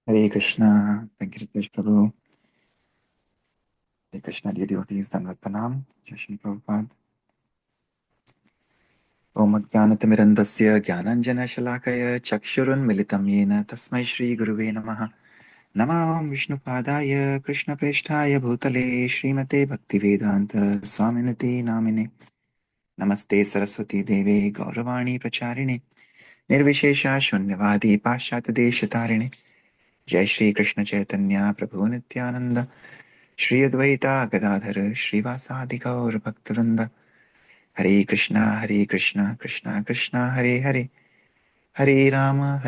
Hare Krishna, Venkatesh Prabhu, Hare Krishna, dear devotees, Danvat Pranam, Jai Shri Prabhupada. Om Ajnanatimirandasya Jnananjana-shalakaya Chakshurunmilitam Yena Tasmai Shri Guruve Namaha Namah Vishnupadaya Krishna Preshtaya Bhutale Srimate Bhaktivedanta Swaminati Namine Namaste Saraswati Deve Gauravani Pracharine Nirvishesha Shunyavadi Pashatadeshatarine Jai Shri Krishna Chaitanya Prabhu Nityananda Shri Advaita Gadadhar Srivasadi Gaur Bhaktivinoda Hare Krishna Krishna Krishna Hare Hare Hare Rama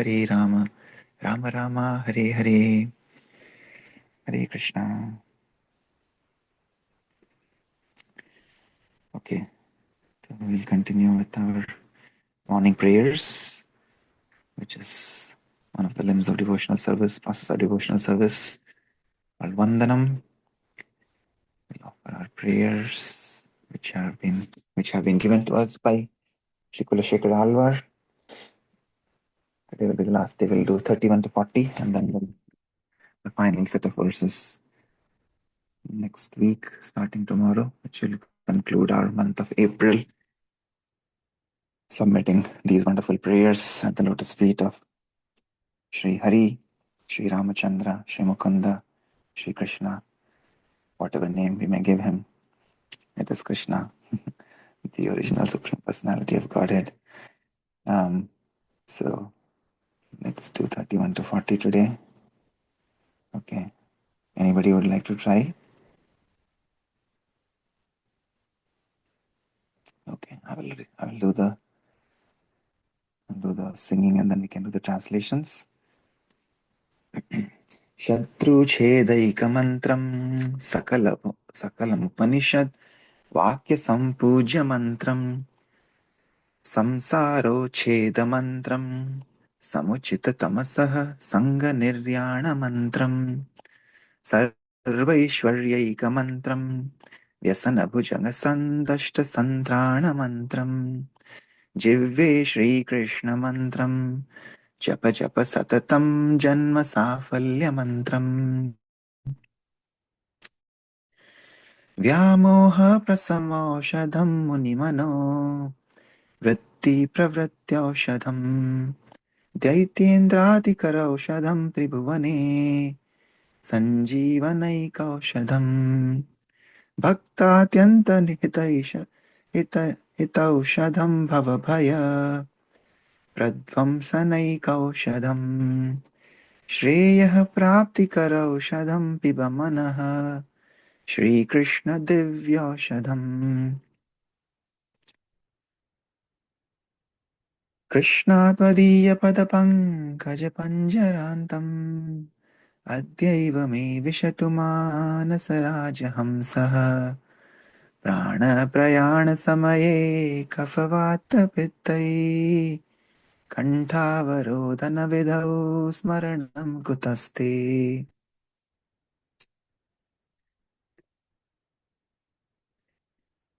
Rama Rama Hare Hare Hare Krishna. Okay, so we will continue with our morning prayers, which is one of the limbs of devotional service, process of devotional service called Vandanam. We'll offer our prayers which have been given to us by Shri Kulashekar Alvar. Today will be the last day. We'll do 31 to 40 and then the final set of verses next week, starting tomorrow, which will conclude our month of April, submitting these wonderful prayers at the lotus feet of Sri Hari, Sri Ramachandra, Sri Mukunda, Sri Krishna, whatever name we may give him. It is Krishna, the original Supreme Personality of Godhead. So let's do 31 to 40 today. Okay. Anybody would like to try? Okay, I will do the singing and then we can do the translations. शत्रुच्छेदैकमन्त्रं सकलमुपनिषद् वाक्यसम्पूज्यमन्त्रं संसारोच्छेदमन्त्रं समुचिततमसः सङ्गनिर्याणमन्त्रं सर्वैश्वर्यैकमन्त्रं व्यसनभुजगसन्दष्टसन्त्राणमन्त्रं जिह्वे श्रीकृष्णमन्त्रं जप जप सततं जन्म साफल्यमन्त्रम् व्यामोहप्रसमौषधं मुनिमनो वृत्तिप्रवृत्त्यौषधम् दैत्येन्द्रादिकरौषधं त्रिभुवने सञ्जीवनैकौषधम् हितौषधं भवभय प्रध्वंसनैकौषधम् श्रेयः प्राप्तिकरौषधं पिब मनः श्रीकृष्णदिव्यौषधम् कृष्णात्वदीयपदपङ्कजपञ्जरान्तम् अद्यैव मे विशतु मानसराजहंसः प्राणप्रयाणसमये कफवातपित्तैः कण्ठावरोधनविधौ स्मरणं कुतस्ते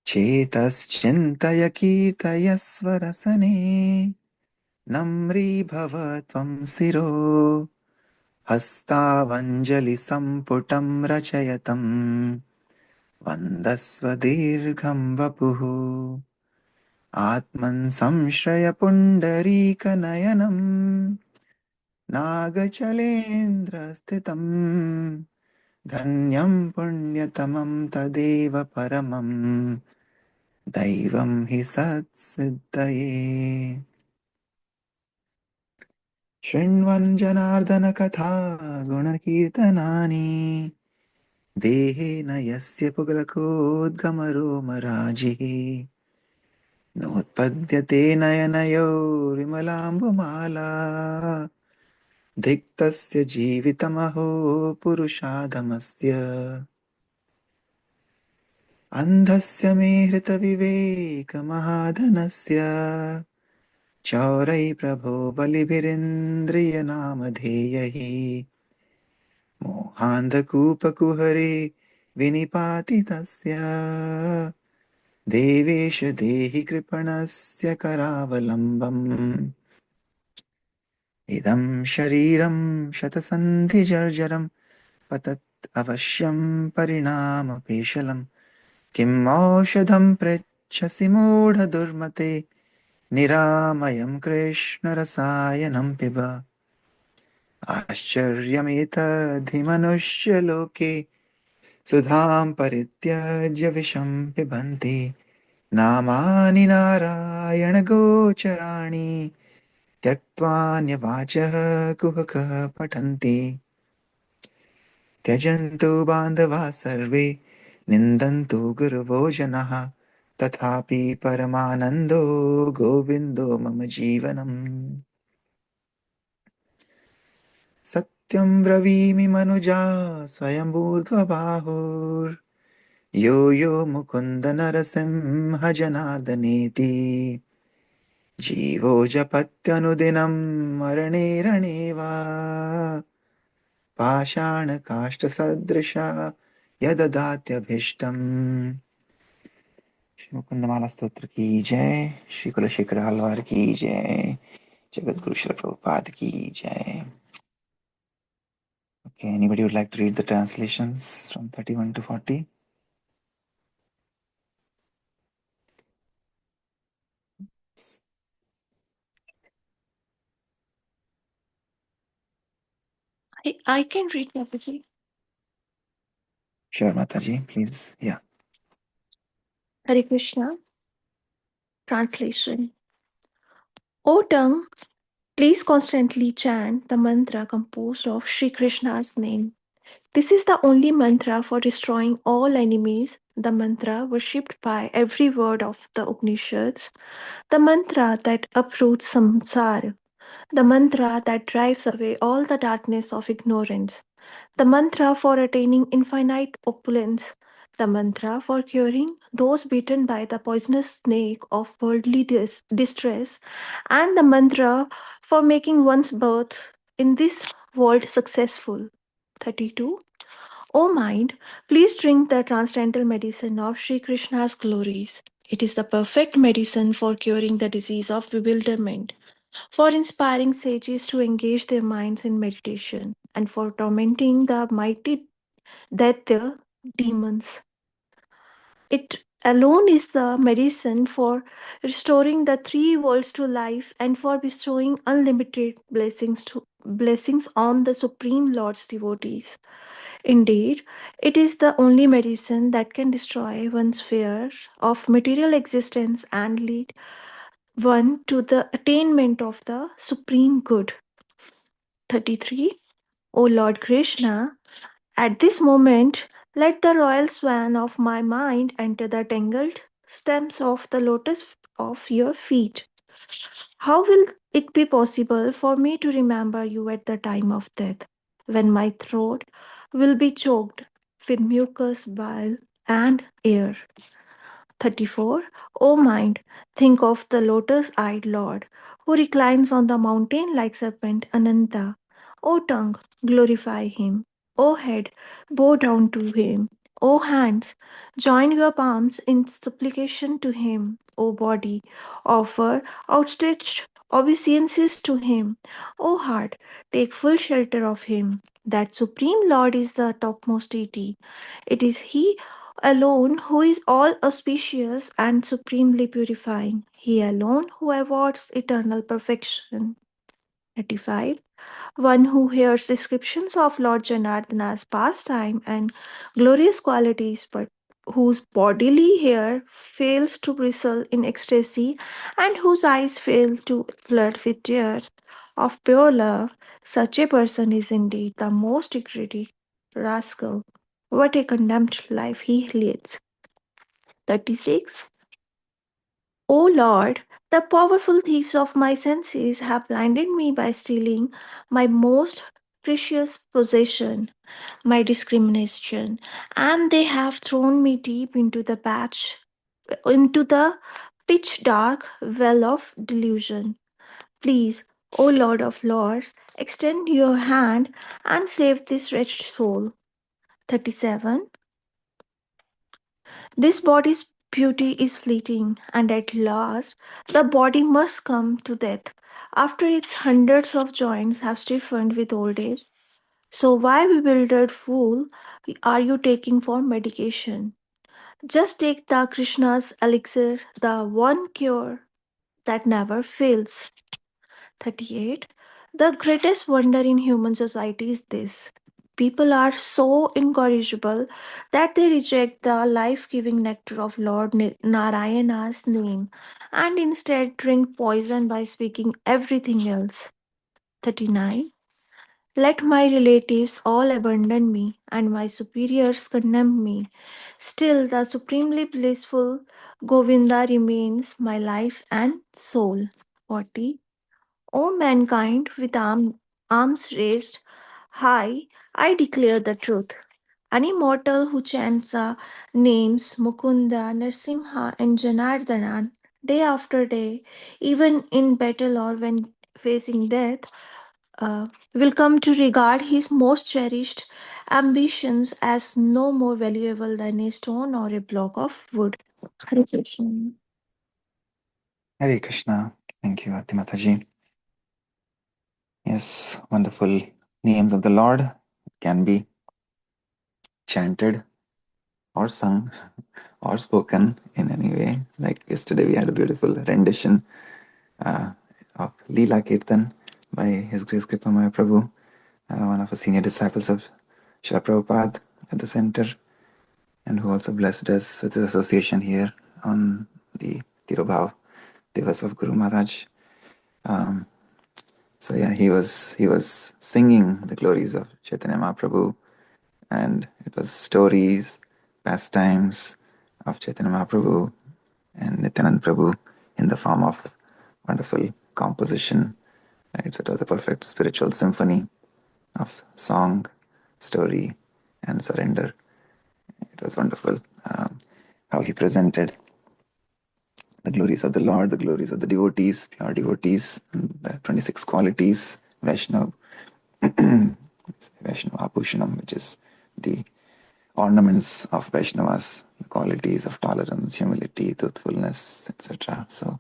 चेतश्चिन्तय कीर्तयस्व रसने नम्रीभव त्वं शिरो हस्तावञ्जलिसम्पुटं रचयतम् वन्दस्व दीर्घं वपुः आत्मन् संश्रयपुण्डरीकनयनम् नागचलेन्द्रस्थितम् धन्यं पुण्यतमं तदेव परमम् दैवं हि सत्सिद्धये शृण्वन् जनार्दन कथा गुणकीर्तनानि देहेन यस्य पुगलकोद्गमरोमराजिः नोत्पद्यते नयनयोर्विमलाम्बुमाला धिक्तस्य जीवितमहो पुरुषाधमस्य अन्धस्य मे हृतविवेकमहाधनस्य चौरै प्रभो बलिभिरिन्द्रियनामधेयैः मोहान्धकूपकुहरे विनिपाति तस्य देवेश देहि कृपणस्य करावलम्बम् इदं शरीरं शतसन्धिजर्जरं पतत् अवश्यं परिणामपेशलं किम् औषधं पृच्छसि मूढदुर्मते निरामयं कृष्णरसायनं पिब आश्चर्यमेतद्धि मनुष्यलोके सुधां परित्यज्य विषं पिबन्ति नामानि नारायणगोचराणि त्यक्त्वान्यवाचः कुहकः पठन्ति त्यजन्तु बान्धवाः सर्वे निन्दन्तु गुरवो जनः तथापि परमानन्दो गोविन्दो मम जीवनम् सत्यं ब्रवीमि मनुजा स्वयम्भूर्ध्वबाहुर्यो यो मुकुन्द नरसिंहजनार्दनेति जीवो जपत्यनुदिनं मरणे रणे वा पाषाणकाष्ठसदृशा यददात्यभीष्टम् श्री मुकुंदमाला स्तोत्र की जय। श्री कुलशेखर हलवार की जय। जगत गुरु श्री प्रभुपाद की जय। Okay, anybody would like to read the translations from 31 to 40? I can read Mataji. Sure, Mataji, please. Yeah. Hare Krishna. Translation. O tongue, please constantly chant the mantra composed of Sri Krishna's name. This is the only mantra for destroying all enemies, the mantra worshipped by every word of the Upanishads, the mantra that uproots samsara, the mantra that drives away all the darkness of ignorance, the mantra for attaining infinite opulence, the mantra for curing those bitten by the poisonous snake of worldly distress, and the mantra for making one's birth in this world successful. 32. O mind, please drink the transcendental medicine of Sri Krishna's glories. It is the perfect medicine for curing the disease of bewilderment, for inspiring sages to engage their minds in meditation, and for tormenting the mighty Daitya demons. It alone is the medicine for restoring the three worlds to life and for bestowing unlimited blessings on the Supreme Lord's devotees. Indeed, it is the only medicine that can destroy one's fear of material existence and lead one to the attainment of the supreme good. 33. O Lord Krishna, at this moment, let the royal swan of my mind enter the tangled stems of the lotus of your feet. How will it be possible for me to remember you at the time of death, when my throat will be choked with mucus, bile, and air? 34. O mind, think of the lotus eyed Lord who reclines on the mountain like serpent Ananta. O tongue, glorify him. O head, bow down to him. O hands, join your palms in supplication to him. O body, offer outstretched obeisances to him. O heart, take full shelter of him. That Supreme Lord is the topmost deity. It is He alone who is all auspicious and supremely purifying. He alone who awards eternal perfection. 35. One who hears descriptions of Lord Janardhana's pastime and glorious qualities, but whose bodily hair fails to bristle in ecstasy and whose eyes fail to flood with tears of pure love, such a person is indeed the most degraded rascal. What a condemned life he leads. 36. O Lord, the powerful thieves of my senses have blinded me by stealing my most precious possession, my discrimination, and they have thrown me deep into the pitch dark well of delusion. Please, O Lord of Lords, extend your hand and save this wretched soul. 37. This body's beauty is fleeting, and at last the body must come to death. after its hundreds of joints have stiffened with old age. So, why, bewildered fool, are you taking for medication? Just take the Krishna's elixir, the one cure that never fails. 38. The greatest wonder in human society is this: people are so incorrigible that they reject the life giving nectar of Lord Narayana's name and instead drink poison by speaking everything else. 39. Let my relatives all abandon me and my superiors condemn me. Still, the supremely blissful Govinda remains my life and soul. 40. O mankind, with arms raised high, I declare the truth. Any mortal who chants the names Mukunda, Narsimha, and Janardana day after day, even in battle or when facing death, will come to regard his most cherished ambitions as no more valuable than a stone or a block of wood. Hare Krishna. Hare Krishna. Thank you, Aarti Mataji. Yes, wonderful names of the Lord can be chanted or sung or spoken in any way. Like yesterday, we had a beautiful rendition of Leela Kirtan by His Grace Kripamaya Prabhu, one of the senior disciples of Srila Prabhupada at the center, and who also blessed us with his association here on the Tirobhav Divas of Guru Maharaj. So yeah, he was singing the glories of Chaitanya Mahaprabhu, and it was stories, pastimes of Chaitanya Mahaprabhu and Nityanand Prabhu in the form of wonderful composition. Right, so it was a perfect spiritual symphony of song, story, and surrender. It was wonderful how he presented the glories of the Lord, the glories of the devotees, pure devotees, and the 26 qualities, Vaishnav, Vaishnava Abhushanam, which is the ornaments of Vaishnavas, the qualities of tolerance, humility, truthfulness, etc. So,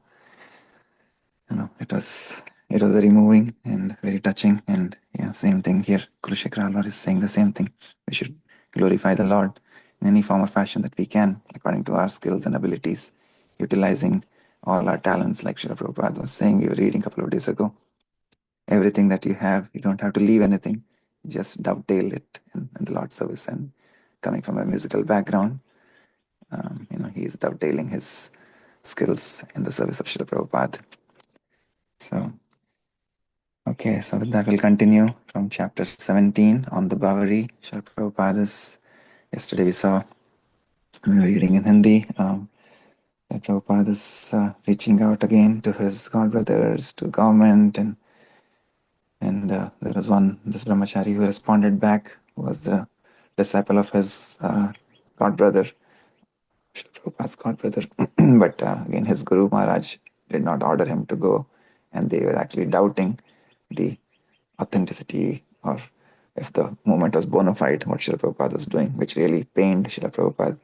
it was very moving and very touching. And yeah, same thing here. Kurushekara Lord is saying the same thing. We should glorify the Lord in any form or fashion that we can, according to our skills and abilities, utilizing all our talents, like Srila Prabhupada was saying. We were reading a couple of days ago. Everything that you have, you don't have to leave anything. Just dovetail it in the Lord's service. And coming from a musical background, he is dovetailing his skills in the service of Srila Prabhupada. So, okay, so with that, we'll continue from chapter 17 on the Bhavari. Srila Prabhupada's, yesterday we saw, we were reading in Hindi, that Prabhupada is reaching out again to his godbrothers, to government, and there was this brahmachari who responded back, who was the disciple of his godbrother, Prabhupada's godbrother. But again, his Guru Maharaj did not order him to go, and they were actually doubting the authenticity or if the movement was bona fide, what Srila Prabhupada was doing, which really pained Srila Prabhupada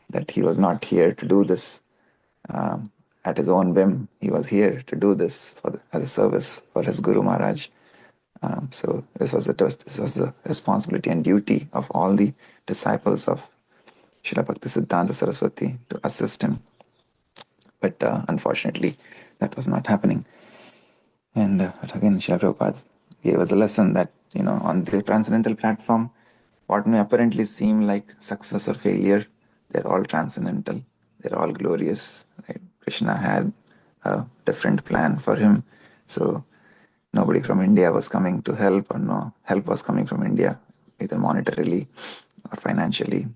that he was not here to do this at his own whim. He was here to do this as a service for his Guru Maharaj. So this was the responsibility and duty of all the disciples of Srila Bhakti Siddhanta Saraswati to assist him. But unfortunately, that was not happening. And again, Srila Prabhupada gave us a lesson that, on the transcendental platform, what may apparently seem like success or failure, they're all transcendental. They're all glorious. Right? Krishna had a different plan for him. So nobody from India was coming to help, or no help was coming from India, either monetarily or financially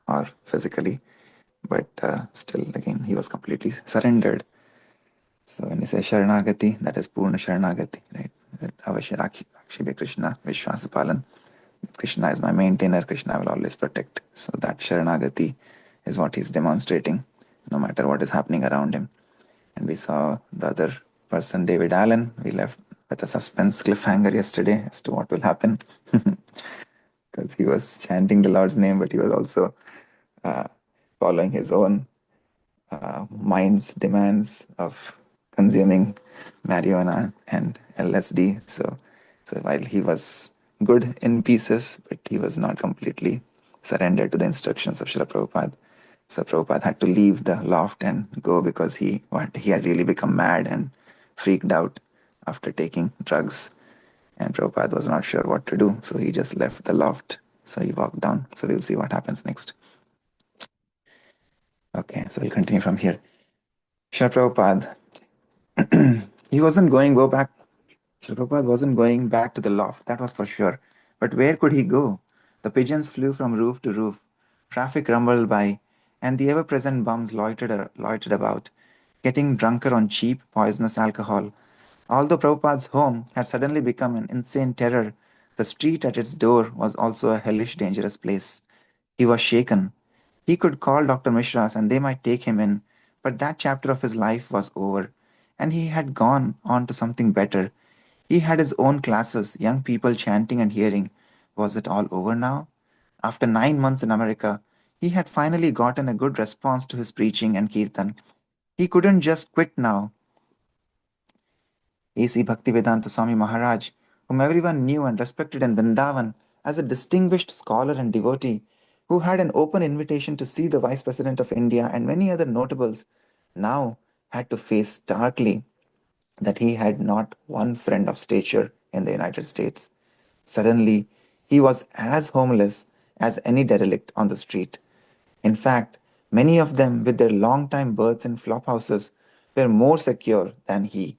or physically. But still, again, he was completely surrendered. So when you say Sharanagati, that is Purna Sharanagati, right? Avashya Rakshibe Krishna, Vishwasupalan. Krishna is my maintainer, Krishna will always protect. So that Sharanagati is what he's demonstrating, no matter what is happening around him. And we saw the other person, David Allen. We left with a suspense cliffhanger yesterday as to what will happen. Because he was chanting the Lord's name, but he was also following his own mind's demands of consuming marijuana and LSD. So while he was good in pieces, but he was not completely surrendered to the instructions of Srila Prabhupada. So Prabhupada had to leave the loft and go because he had really become mad and freaked out after taking drugs. And Prabhupada was not sure what to do, so he just left the loft. So he walked down. So we'll see what happens next. Okay, so we'll continue from here. Srila Prabhupada, he wasn't going go back. Srila Prabhupada wasn't going back to the loft, that was for sure. But where could he go? The pigeons flew from roof to roof. Traffic rumbled by, and the ever-present bums loitered about, getting drunker on cheap, poisonous alcohol. Although Prabhupada's home had suddenly become an insane terror, the street at its door was also a hellish, dangerous place. He was shaken. He could call Dr. Mishras and they might take him in, but that chapter of his life was over, and he had gone on to something better. He had his own classes, young people chanting and hearing. Was it all over now? After 9 months in America, he had finally gotten a good response to his preaching and kirtan. He couldn't just quit now. A.C. Bhaktivedanta Swami Maharaj, whom everyone knew and respected in Vrindavan as a distinguished scholar and devotee, who had an open invitation to see the Vice President of India and many other notables, now had to face starkly that he had not one friend of stature in the United States. Suddenly, he was as homeless as any derelict on the street. In fact, many of them, with their long-time berths in flophouses, were more secure than he.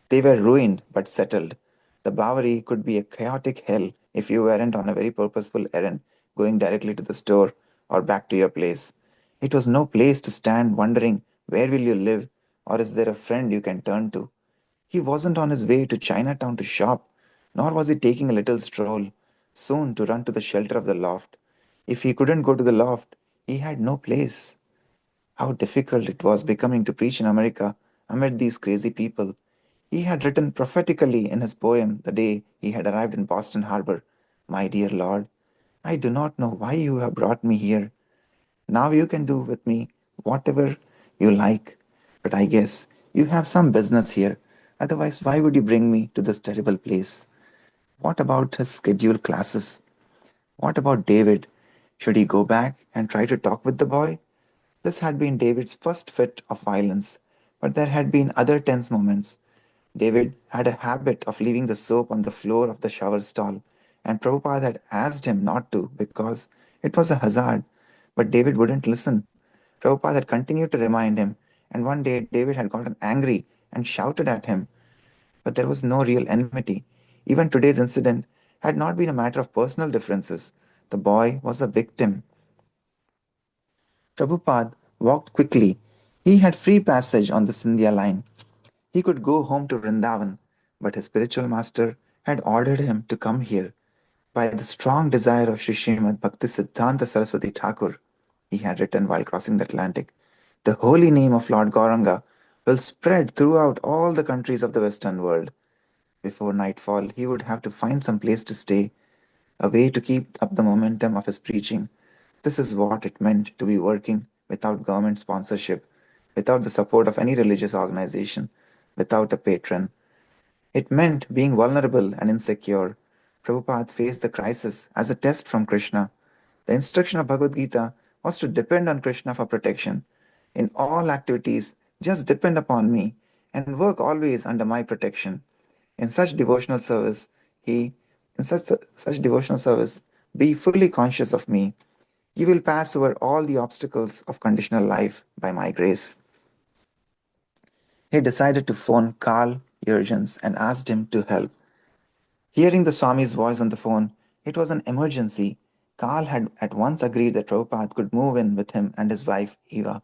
They were ruined but settled. The Bowery could be a chaotic hell if you weren't on a very purposeful errand, going directly to the store or back to your place. It was no place to stand wondering where will you live or is there a friend you can turn to. He wasn't on his way to Chinatown to shop, nor was he taking a little stroll, soon to run to the shelter of the loft. If he couldn't go to the loft, he had no place. How difficult it was becoming to preach in America amid these crazy people. He had written prophetically in his poem the day he had arrived in Boston Harbor, "My dear Lord, I do not know why you have brought me here. Now you can do with me whatever you like, but I guess you have some business here. Otherwise, why would you bring me to this terrible place?" What about his scheduled classes? What about David? Should he go back and try to talk with the boy? This had been David's first fit of violence, but there had been other tense moments. David had a habit of leaving the soap on the floor of the shower stall, and Prabhupada had asked him not to because it was a hazard. But David wouldn't listen. Prabhupada had continued to remind him, and one day David had gotten angry and shouted at him. But there was no real enmity. Even today's incident had not been a matter of personal differences. The boy was a victim. Prabhupada walked quickly. He had free passage on the Sindhya line. He could go home to Vrindavan, but his spiritual master had ordered him to come here. By the strong desire of Sri Srimad Bhaktisiddhanta Saraswati Thakur, he had written while crossing the Atlantic, the holy name of Lord Gauranga will spread throughout all the countries of the Western world. Before nightfall, he would have to find some place to stay, a way to keep up the momentum of his preaching. This is what it meant to be working without government sponsorship, without the support of any religious organization, without a patron. It meant being vulnerable and insecure. Prabhupada faced the crisis as a test from Krishna. The instruction of Bhagavad Gita was to depend on Krishna for protection. In all activities, just depend upon me and work always under my protection. In such devotional service, he in such devotional service, be fully conscious of me. You will pass over all the obstacles of conditional life by my grace. He decided to phone Karl Jurgens and asked him to help. Hearing the Swami's voice on the phone, it was an emergency. Karl had at once agreed that Prabhupada could move in with him and his wife, Eva.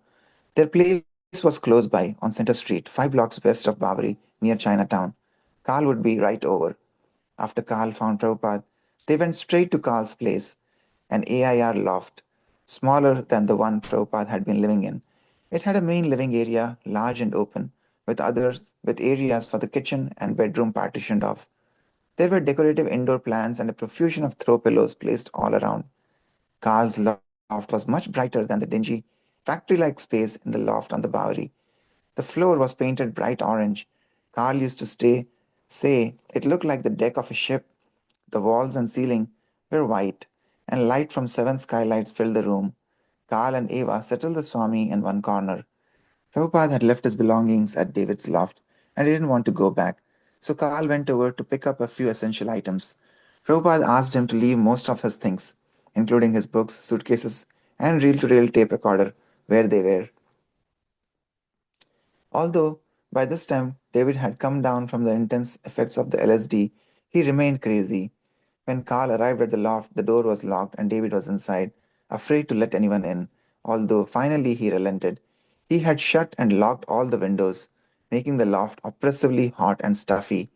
Their place was close by on Center Street, 5 blocks west of Bowery, near Chinatown. Karl would be right over. After Karl found Prabhupada, they went straight to Karl's place, an AIR loft, smaller than the one Prabhupada had been living in. It had a main living area, large and open, with areas for the kitchen and bedroom partitioned off. There were decorative indoor plants and a profusion of throw pillows placed all around. Karl's loft was much brighter than the dingy, factory like space in the loft on the Bowery. The floor was painted bright orange. Carl used to say it looked like the deck of a ship. The walls and ceiling were white, and light from seven skylights filled the room. Carl and Eva settled the Swami in one corner. Prabhupada had left his belongings at David's loft and he didn't want to go back, so Carl went over to pick up a few essential items. Prabhupada asked him to leave most of his things, including his books, suitcases, and reel to reel tape recorder, where they were. Although by this time David had come down from the intense effects of the LSD, he remained crazy. When Carl arrived at the loft, the door was locked and David was inside, afraid to let anyone in, although finally he relented. He had shut and locked all the windows, making the loft oppressively hot and stuffy.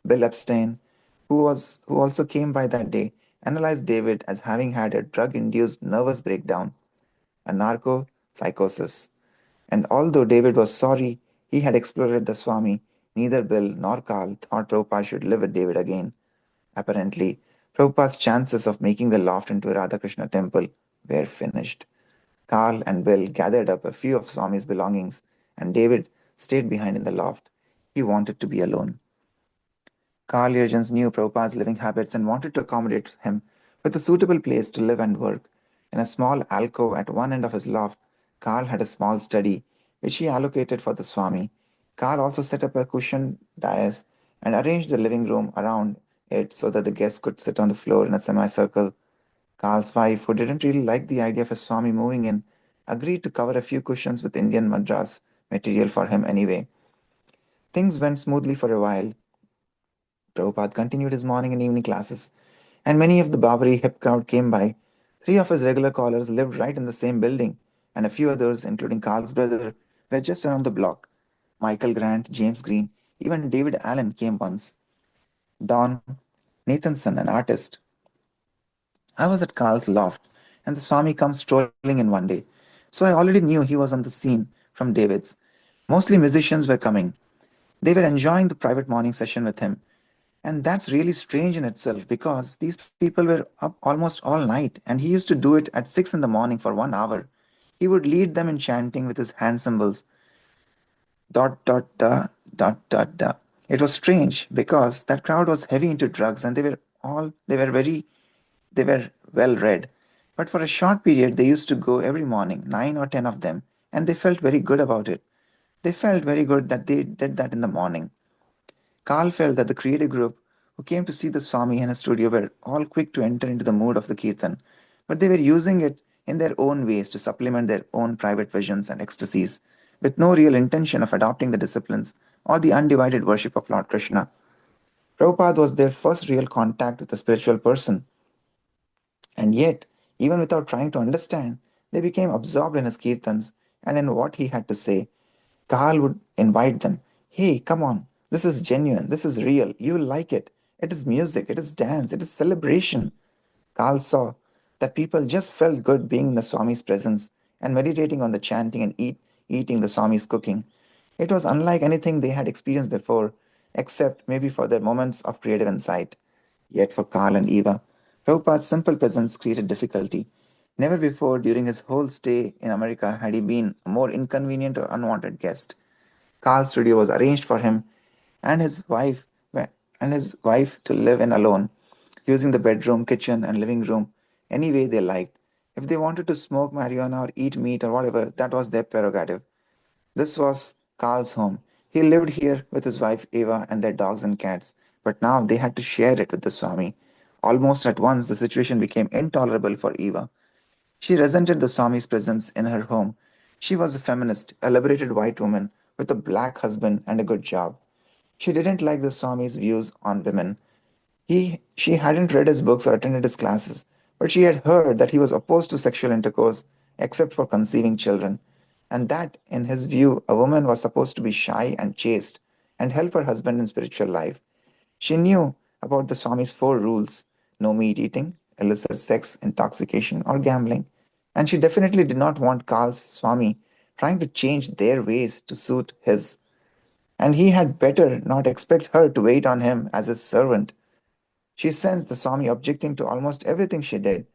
Bill Epstein, who also came by that day, analyzed David as having had a drug-induced nervous breakdown, a narco psychosis. And although David was sorry he had explored the Swami, neither Bill nor Carl thought Prabhupada should live with David again. Apparently, Prabhupada's chances of making the loft into a Radhakrishna temple were finished. Carl and Bill gathered up a few of Swami's belongings, and David stayed behind in the loft. He wanted to be alone. Carl Jurgens knew Prabhupada's living habits and wanted to accommodate him with a suitable place to live and work. In a small alcove at one end of his loft, Carl had a small study, which he allocated for the Swami. Carl also set up a cushioned dais and arranged the living room around it so that the guests could sit on the floor in a semicircle. Carl's wife, who didn't really like the idea of a Swami moving in, agreed to cover a few cushions with Indian madras material for him anyway. Things went smoothly for a while. Prabhupada continued his morning and evening classes, and many of the Babri hip crowd came by. Three of his regular callers lived right in the same building, and a few others, including Carl's brother, were just around the block. Michael Grant, James Green, even David Allen came once. Don Nathanson, an artist. I was at Carl's loft, and the Swami comes strolling in one day. So I already knew he was on the scene from David's. Mostly musicians were coming. They were enjoying the private morning session with him. And that's really strange in itself because these people were up almost all night and he used to do it at 6 in the morning for 1 hour. He would lead them in chanting with his hand symbols dot dot da dot dot da. It was strange because that crowd was heavy into drugs and they were well read. But for a short period they used to go every morning, 9 or 10 of them, and they felt very good about it. They felt very good that they did that in the morning. Carl felt that the creative group who came to see the Swami in his studio were all quick to enter into the mood of the Kirtan, but they were using it in their own ways to supplement their own private visions and ecstasies, with no real intention of adopting the disciplines or the undivided worship of Lord Krishna. Prabhupada was their first real contact with a spiritual person, and yet, even without trying to understand, they became absorbed in his kirtans and in what he had to say. Carl would invite them. Hey, come on. This is genuine. This is real. You will like it. It is music. It is dance. It is celebration. Carl saw that people just felt good being in the Swami's presence and meditating on the chanting and eating the Swami's cooking. It was unlike anything they had experienced before, except maybe for their moments of creative insight. Yet for Carl and Eva, Prabhupada's simple presence created difficulty. Never before during his whole stay in America had he been a more inconvenient or unwanted guest. Carl's studio was arranged for him and his wife to live in alone, using the bedroom, kitchen, and living room any way they liked. If they wanted to smoke marijuana or eat meat or whatever, that was their prerogative. This was Carl's home. He lived here with his wife Eva and their dogs and cats, but now they had to share it with the Swami. Almost at once, the situation became intolerable for Eva. She resented the Swami's presence in her home. She was a feminist, a liberated white woman with a black husband and a good job. She didn't like the Swami's views on women. She hadn't read his books or attended his classes, but she had heard that he was opposed to sexual intercourse except for conceiving children, and that, in his view, a woman was supposed to be shy and chaste and help her husband in spiritual life. She knew about the Swami's four rules: no meat eating, illicit sex, intoxication, or gambling, and she definitely did not want Carl's Swami trying to change their ways to suit his. And he had better not expect her to wait on him as his servant. She sensed the Swami objecting to almost everything she did.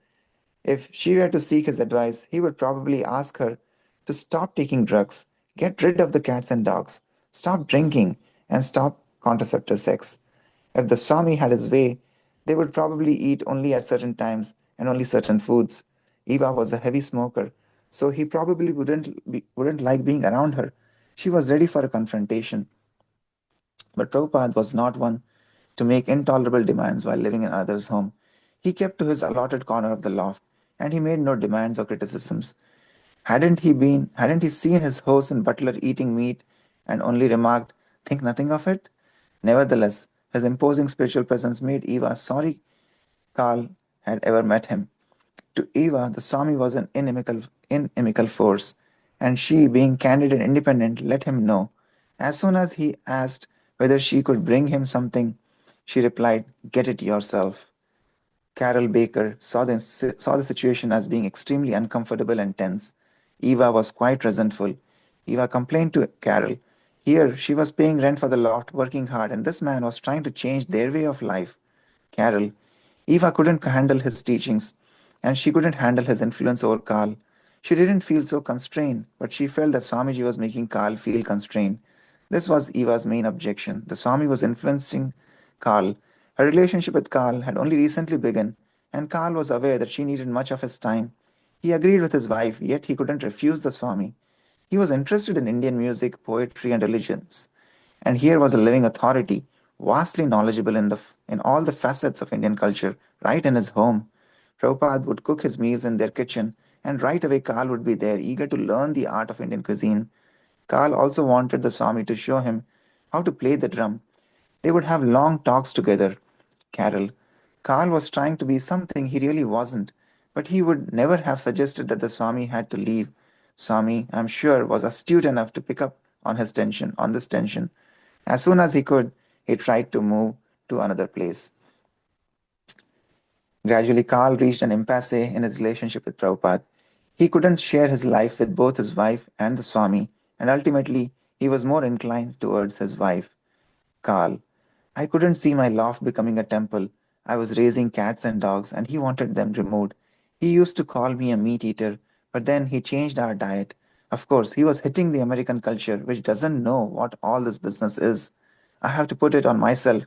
If she were to seek his advice, he would probably ask her to stop taking drugs, Get rid of the cats and dogs. Stop drinking and stop contraceptive sex. If the Swami had his way, they would probably eat only at certain times and only certain foods. Eva was a heavy smoker, so he probably wouldn't like being around her. She was ready for a confrontation. But Prabhupada was not one to make intolerable demands while living in another's home. He kept to his allotted corner of the loft, and he made no demands or criticisms. Hadn't he seen his host and butler eating meat and only remarked, "Think nothing of it"? Nevertheless, his imposing spiritual presence made Eva sorry Karl had ever met him. To Eva, the Swami was an inimical force, and she, being candid and independent, let him know. As soon as he asked whether she could bring him something, she replied, "Get it yourself." Carol Baker saw the situation as being extremely uncomfortable and tense. Eva was quite resentful. Eva complained to Carol. Here, she was paying rent for the loft, working hard, and this man was trying to change their way of life. Carol, Eva couldn't handle his teachings, and she couldn't handle his influence over Karl. She didn't feel so constrained, but she felt that Swamiji was making Karl feel constrained. This was Eva's main objection. The Swami was influencing Karl. Her relationship with Karl had only recently begun, and Karl was aware that she needed much of his time. He agreed with his wife, yet he couldn't refuse the Swami. He was interested in Indian music, poetry, and religions. And here was a living authority, vastly knowledgeable in all the facets of Indian culture, right in his home. Prabhupada would cook his meals in their kitchen, and right away Karl would be there, eager to learn the art of Indian cuisine. Karl also wanted the Swami to show him how to play the drum. They would have long talks together. Carol. Karl was trying to be something he really wasn't, but he would never have suggested that the Swami had to leave. Swami, I'm sure, was astute enough to pick up on this tension. As soon as he could, he tried to move to another place. Gradually, Karl reached an impasse in his relationship with Prabhupada. He couldn't share his life with both his wife and the Swami, and ultimately, he was more inclined towards his wife. Karl. I couldn't see my loft becoming a temple. I was raising cats and dogs, and he wanted them removed. He used to call me a meat eater, but then he changed our diet. Of course, he was hitting the American culture, which doesn't know what all this business is. I have to put it on myself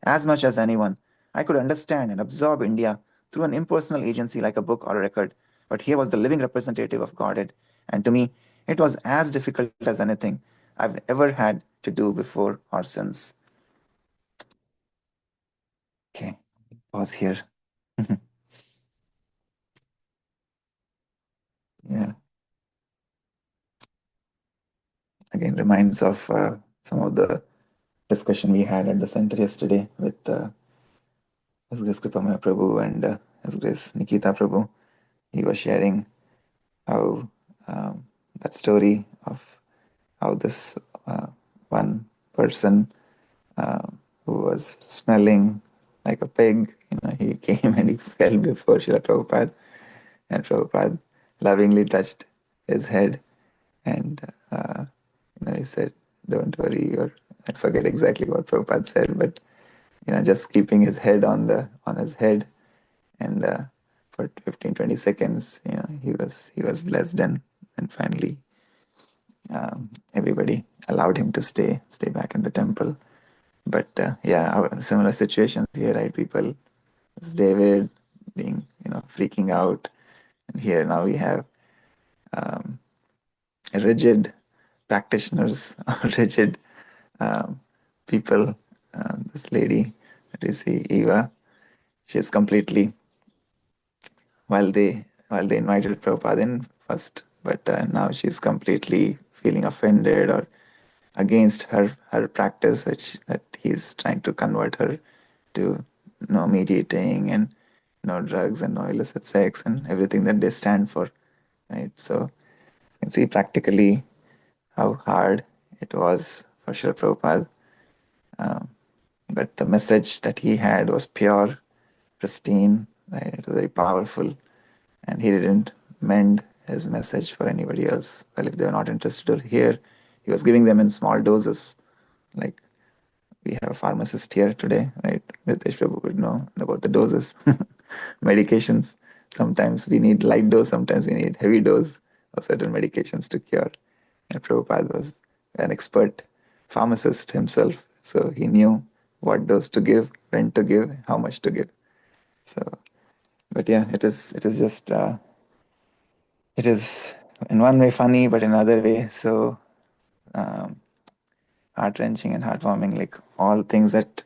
as much as anyone. I could understand and absorb India through an impersonal agency like a book or a record, but here was the living representative of Godhead, and to me, it was as difficult as anything I've ever had to do before or since. Okay, pause here. Yeah, again reminds of some of the discussion we had at the center yesterday with His Grace Kripamaya Prabhu and His Grace Nikita Prabhu. He was sharing how that story of how this one person uh, who was smelling like a pig, he came and he fell before Srila Prabhupada, and Prabhupada lovingly touched his head, and he said, "Don't worry," or I forget exactly what Prabhupada said, but just keeping his head on his head, and for 15-20 seconds, he was blessed, and finally everybody allowed him to stay back in the temple. But yeah, similar situations here, right? People, David being freaking out, and here now we have rigid practitioners or rigid um, people. This lady that you see, Eva, she's completely while they invited Prabhupada in first, but now she's completely feeling offended or against her practice that he's trying to convert her to no meat eating and no drugs and no illicit sex and everything that they stand for, right? So you can see practically how hard it was for Srila Prabhupada. Um, but the message that he had was pure, pristine, right? It was very powerful, and he didn't mend his message for anybody else. Well, if they were not interested to hear, he was giving them in small doses. Like we have a pharmacist here today, right? Ritesh Prabhu would know about the doses, medications. Sometimes we need light dose, sometimes we need heavy dose of certain medications to cure. And Prabhupada was an expert pharmacist himself, so he knew what dose to give, when to give, how much to give. So, but yeah, it is just it is in one way funny, but in another way so um, heart wrenching and heartwarming. Like all things that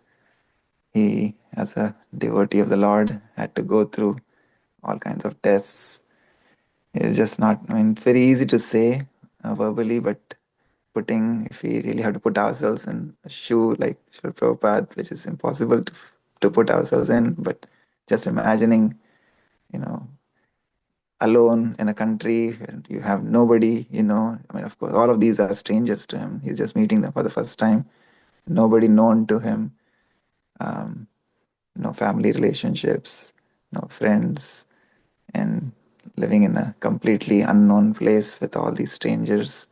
he, as a devotee of the Lord, had to go through, all kinds of tests. It's just not. I mean, it's very easy to say verbally, but if we really have to put ourselves in a shoe like Srila Prabhupada, which is impossible to put ourselves in, but just imagining, you know, alone in a country where you have nobody, I mean, of course, all of these are strangers to him. He's just meeting them for the first time. Nobody known to him, um, no family relationships, no friends, and living in a completely unknown place with all these strangers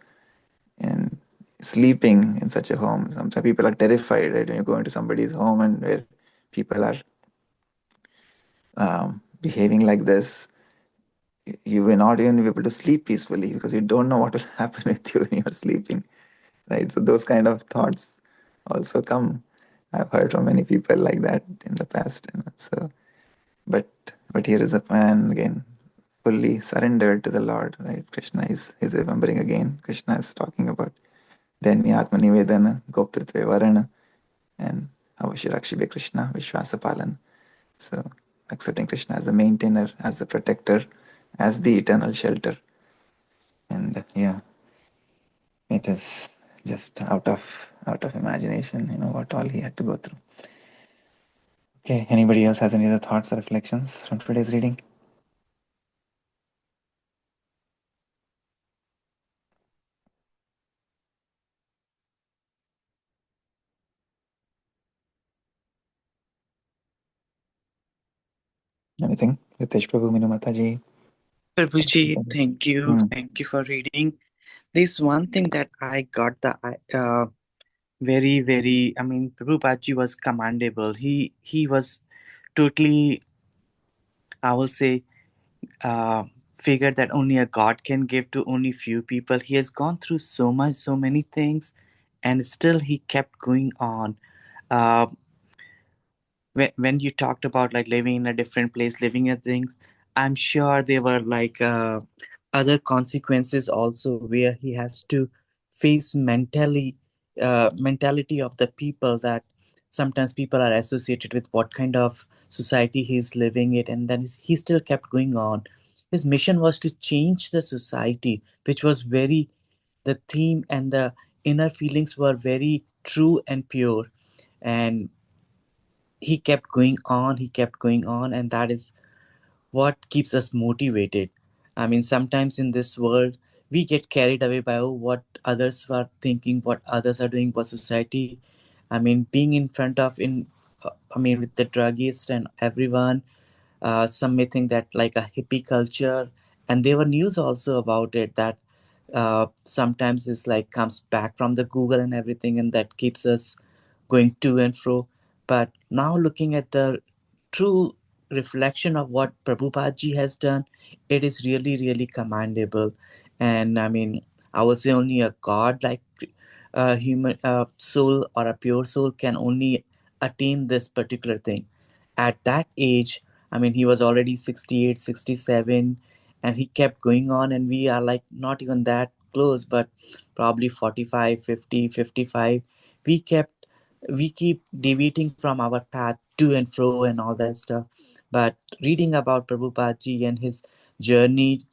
and sleeping in such a home. Some people are terrified, right? When you go into somebody's home and where people are behaving like this, you will not even be able to sleep peacefully because you don't know what will happen with you when you're sleeping, right? So those kind of thoughts also come. I've heard from many people like that in the past. So, but here is a man again, fully surrendered to the Lord, right? Krishna is remembering again. Krishna is talking about Danya Atma Nivedana, Goptritve Varana, and Avashirakshibe Krishna, Vishwasapalan. So accepting Krishna as the maintainer, as the protector, as the eternal shelter. And yeah, it is just out of imagination, what all he had to go through. Okay, anybody else has any other thoughts or reflections from today's reading? Anything? Ritesh Prabhu, Minu Mataji. Prabhuji, thank you. Hmm. Thank you for reading. This one thing that I got very, very, I mean, Prabhupada was commendable. He was totally, I will say, uh, figure that only a God can give to only few people. He has gone through so much, so many things, and still he kept going on. Uh, when you talked about like living in a different place, living in things, I'm sure there were like other consequences also where he has to face mentality of the people, that sometimes people are associated with what kind of society he's living it, and then he still kept going on. His mission was to change the society, which was very, the theme and the inner feelings were very true and pure. And he kept going on, and that is what keeps us motivated. I mean, sometimes in this world we get carried away by, oh, what others are thinking, what others are doing, what society, I mean, being in front of in I mean, with the druggist and everyone. Some may think that like a hippie culture, and there were news also about it that sometimes it's like comes back from the Google and everything, and that keeps us going to and fro. But now looking at the true reflection of what Prabhupada ji has done, it is really, really commendable. And I mean, I would say only a God like a human soul or a pure soul can only attain this particular thing. At that age, I mean, he was already 68, 67, and he kept going on, and we are like not even that close, but probably 45, 50, 55. We kept we keep deviating from our path to and fro and all that stuff. But reading about Prabhupada ji and his journey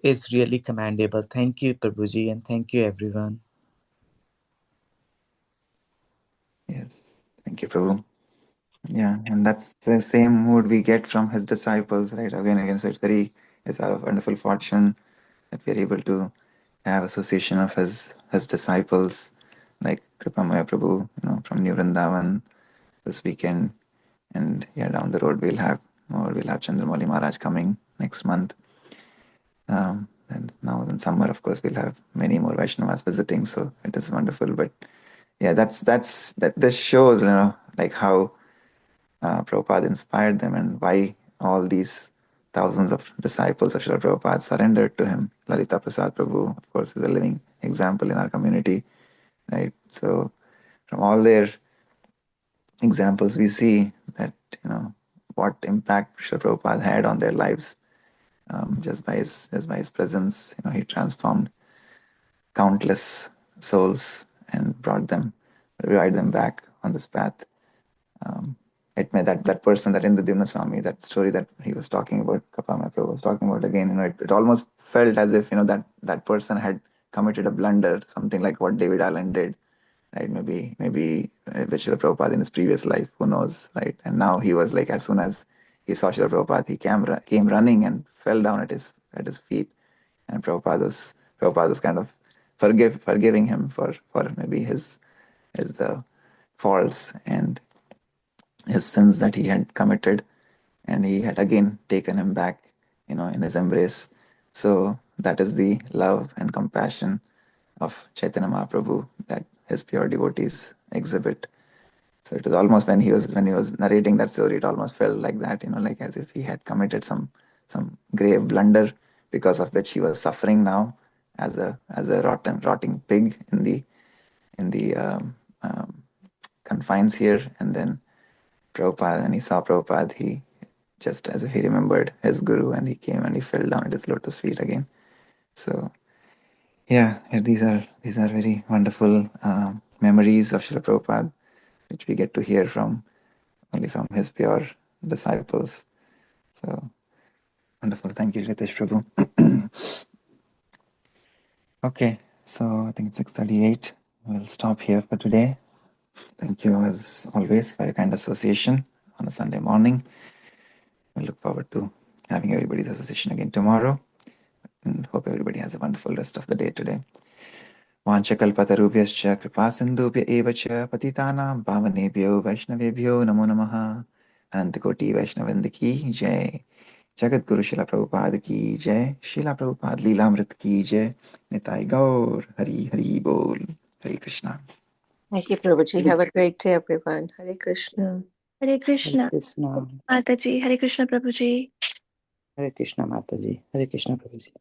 is really commendable. Thank you, Prabhuji, and thank you, everyone. Yes, thank you, Prabhu. Yeah, and that's the same mood we get from his disciples, right? Again, again. So it's our wonderful fortune that we're able to have association of his disciples, like Kripamaya Prabhu, from New Vrindavan this weekend, and yeah, down the road we'll have Chandramauli Maharaj coming next month. And now in summer, of course, we'll have many more Vaishnavas visiting, so it is wonderful. But yeah, that this shows, like how Prabhupada inspired them and why all these thousands of disciples of Srila Prabhupada surrendered to him. Lalita Prasad Prabhu, of course, is a living example in our community, right? So from all their examples, we see that, what impact Srila Prabhupada had on their lives. Just by his presence, he transformed countless souls and revived them back on this path. It may that person, that Indradumna Swami, that story that he was talking about, Kappa Mahaprabhu was talking about again, it almost felt as if, that person had committed a blunder, something like what David Allen did, right? Maybe with Srila Prabhupada in his previous life, who knows, right? And now he was like, as soon as he saw Srila Prabhupada, he came running and fell down at his feet, and Prabhupada was kind of forgiving him for maybe his faults and his sins that he had committed, and he had again taken him back, in his embrace. So that is the love and compassion of Chaitanya Mahaprabhu that his pure devotees exhibit. So it was almost, when he was narrating that story, it almost felt like that, like as if he had committed some grave blunder, because of which he was suffering now as a rotting pig in the confines here. And then Prabhupada, and he saw Prabhupada, he just, as if he remembered his guru, and he came and he fell down at his lotus feet again. So yeah, these are very wonderful memories of Srila Prabhupada, which we get to hear only from his pure disciples. So wonderful. Thank you, Ritesh Prabhu. Okay, so I think it's 6:38. We'll stop here for today. Thank you, as always, for your kind association on a Sunday morning. We look forward to having everybody's association again tomorrow, and hope everybody has a wonderful rest of the day today. वाञ्छकल्पतरुभ्यश्च कृपासिन्धुभ्य एव च पतितानां पावनेभ्यो वैष्णवेभ्यो नमो नमः। अनंतकोटि वैष्णववृंद की जय। जगत गुरु शिला प्रभुपाद की जय। शिला प्रभुपाद लीलामृत की जय। निताई गौर हरि हरि बोल। हरे Krishna. Thank you, Prabhuji. Have a great day, everyone. Hare Krishna. Hare Krishna. Krishna. Mataji. Hare Krishna Prabhuji. Hare Krishna Mataji. Hare Krishna Prabhuji.